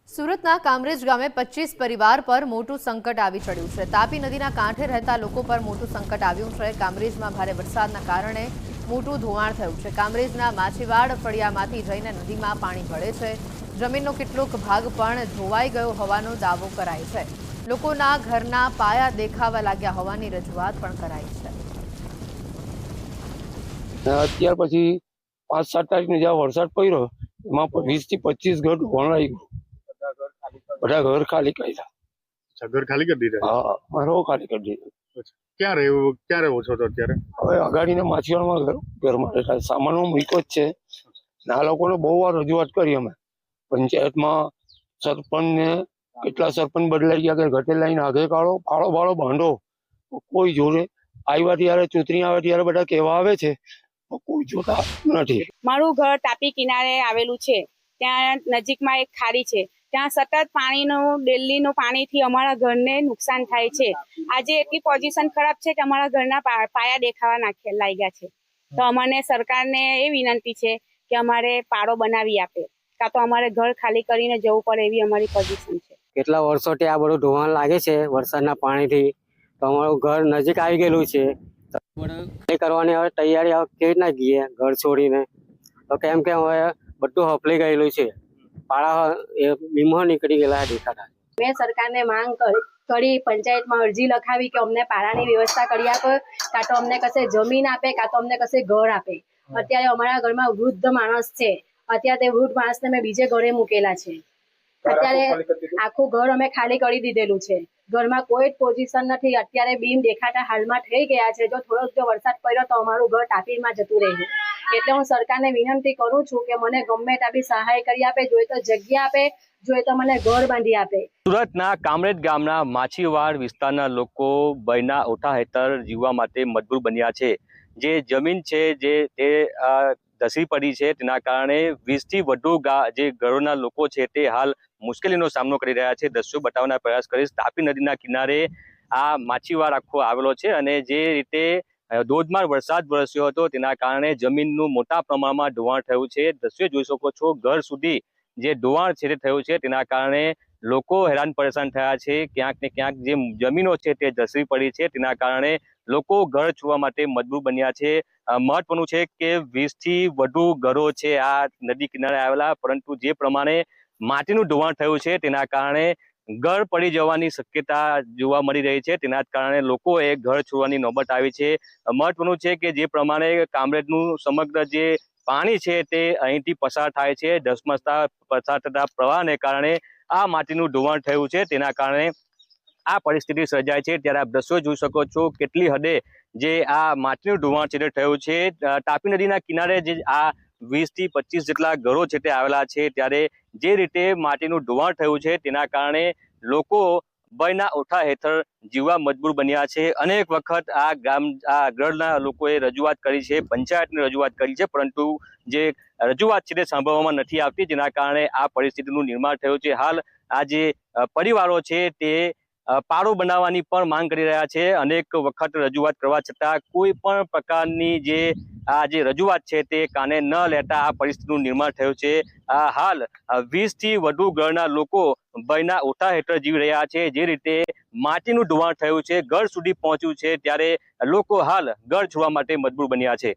સુરતના કામરેજ ગામે 25 પરિવાર પર મોટું સંકટ આવી ચડ્યું છે। તાપી નદીના કાંઠે રહેતા લોકો પર મોટું સંકટ આવ્યું છે। કામરેજમાં ભારે વરસાદના કારણે મોટું ધોવાણ થયું છે। કામરેજના માછીવાડ ફળિયામાંથી જઈને નદીમાં પાણી વળે છે। જમીનનો કેટલોક ભાગ પણ ધોવાઈ ગયો હોવાનો દાવો કરાય છે। લોકોના ઘરના પાયા દેખાવા લાગ્યા હોવાની રજૂઆત પણ કરાઈ છે। અત્યાર પછી 5-7 તારીખને જ્યાં વરસાદ પડ્યો એમાં 20 થી 25 ઘર વણાઈ ગયું। બધા ઘર ખાલી કર્યા। अच्छा, घर खाली कर દીધા? હા, મારો ખાલી કરી દીધું। ક્યાં રહો છો તો અત્યારે? હવે અગાડીને માછીવાડમાં ઘરમાં રહેતા સામાન મૂક્યો જ છે। આ લોકોને બહુ વાર રજૂઆત કરી અમે પંચાયતમાં, સરપંચને કેટલા સરપંચ બદલાઈ ગયા કે ઘટે લાઈને આગે કાઢો, ફાળો ફાળો બાંધો, કોઈ જોડે આવ્યા ત્યારે ચૂંટણી આવે ત્યારે બધા કહેવા આવે છે, કોઈ જોતા નથી। મારું ઘર તાપી કિનારે આવેલું છે। ત્યાં નજીકમાં એક ખાડી છે। ત્યાં સતત પાણીનું ડેલીનું પાણીથી અમારા ઘરને નુકસાન થાય છે। આજે એટલી પોઝિશન ખરાબ છે કે અમારા ઘરના પાયા દેખાવા લાગ્યા છે। તો અમને સરકારને એ વિનંતી છે કે અમારે પાડો બનાવી આપે, કાં તો અમારે ઘર ખાલી કરીને જવું પડે એવી અમારી પોઝિશન છે। કેટલા વર્ષોથી આ બધું ધોવાણ લાગે છે વરસાદના પાણીથી, તો અમારું ઘર નજીક આવી ગયેલું છે। ખાલી કરવાની હવે તૈયારી કેવી રીતના ગઈએ ઘર છોડીને, તો કેમ કે હવે બધું હફલી ગયેલું છે। પાળા બીમો નીકળી ગયેલા દેખાતા। મેં સરકારને માંગ કરી, પંચાયતમાં અરજી લખાવી કે અમને પાળાની વ્યવસ્થા કરી આપે, કાં તો અમને કશે જમીન આપે, કાં તો અમને કશે ઘર આપે। અત્યારે અમારા ઘરમાં વૃદ્ધ માણસ છે, અત્યારે તે વૃદ્ધ માણસને મેં બીજે ઘરે મૂકેલા છે। અત્યારે આખું ઘર અમે ખાલી કરી દીધેલું છે। ઘરમાં કોઈ જ પોઝિશન નથી। અત્યારે બીમ દેખાતા હાલમાં થઈ ગયા છે। જો વરસાદ પડ્યો તો અમારું ઘર તાપીમાં જતું રહ્યું। એટલે હું સરકારને વિનંતી કરું છું કે મને ગમે ત્યાં બી સહાય કરી આપે, જોઈએ તો જગ્યા આપે, જોઈએ તો મને ઘર બાંધી આપે। સુરતના કામરેજ ગામના માછીવાડ વિસ્તારના લોકો ભયના ઓઠા હેઠળ જીવવા માટે મજબૂર બન્યા છે। જે જમીન છે જે તે ધસી પડી છે, તેના કારણે 20થી વધુ જે ઘરોના લોકો છે તે હાલ મુશ્કેલીનો સામનો કરી રહ્યા છે। દ્રશ્યો બતાવવાનો પ્રયાસ કરીશ। તાપી નદીના કિનારે આ માછીવાડ આખો આવેલો છે અને જે રીતે ધોધમાર વરસાદ વરસ્યો હતો તેના કારણે જમીનનું મોટા પ્રમાણમાં ધોવાણ થયું છે। દ્રશ્યો જોઈ શકો છો, ઘર સુધી જે ધોવાણ છે તે થયું છે, તેના કારણે લોકો હેરાન પરેશાન થયા છે। ક્યાંક ને ક્યાંક જે જમીનો છે તે ધસી પડી છે, તેના કારણે લોકો ઘર છોડવા માટે મજબૂર બન્યા છે। મહત્વનું છે કે 20થી વધુ ઘરો છે આ નદી કિનારે આવેલા, પરંતુ જે પ્રમાણે માટીનું ધોવાણ થયું છે તેના કારણે ઘર પડી જવાની શક્યતા જોવા મળી રહી છે। તેના જ કારણે લોકોએ ઘર છોડવાની નોબત આવી છે। મહત્વનું છે કે જે પ્રમાણે કામરેજનું સમગ્ર જે પાણી છે તે અહીંથી પસાર થાય છે। ધસમસતા પસાર થતા પ્રવાહને કારણે આ માટીનું ધોવાણ થયું છે, તેના કારણે આ પરિસ્થિતિ સર્જાય છે। ત્યારે આપ દ્રશ્યો જોઈ શકો છો કેટલી હદે જે આ માટીનું ધોવાણ છે તે થયું છે। તાપી નદીના કિનારે જે આ 20થી 25 જેટલા ઘરો છે તે આવેલા છે, ત્યારે જે રીતે માટીનું ધોવાણ થયું છે તેના કારણે લોકો ભયના ઓઠા હેઠળ જીવવા મજબૂર બન્યા છે। અનેક વખત આ આગળના લોકોએ રજૂઆત કરી છે, પંચાયતને રજૂઆત કરી છે, પરંતુ જે રજૂઆત છે તે સાંભળવામાં નથી આવતી, જેના કારણે આ પરિસ્થિતિનું નિર્માણ થયું છે। હાલ આ જે પરિવારો છે તે પાડો બનાવવાની પણ માંગ કરી રહ્યા છે। અનેક વખત રજૂઆત કરવા છતાં કોઈ પણ પ્રકારની જે આ જે રજૂઆત છે તે કાને ન લેતા આ પરિસ્થિતિનું નિર્માણ થયું છે। હાલ 20થી વધુ ઘરના લોકો ભયના ઓઠા હેઠળ જીવી રહ્યા છે। જે રીતે માટીનું ધોવાણ થયું છે, ઘર સુધી પહોંચ્યું છે, ત્યારે લોકો હાલ ઘર છોડવા માટે મજબૂર બન્યા છે।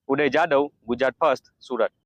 ઉદય જાદવ, ગુજરાત ફર્સ્ટ, સુરત।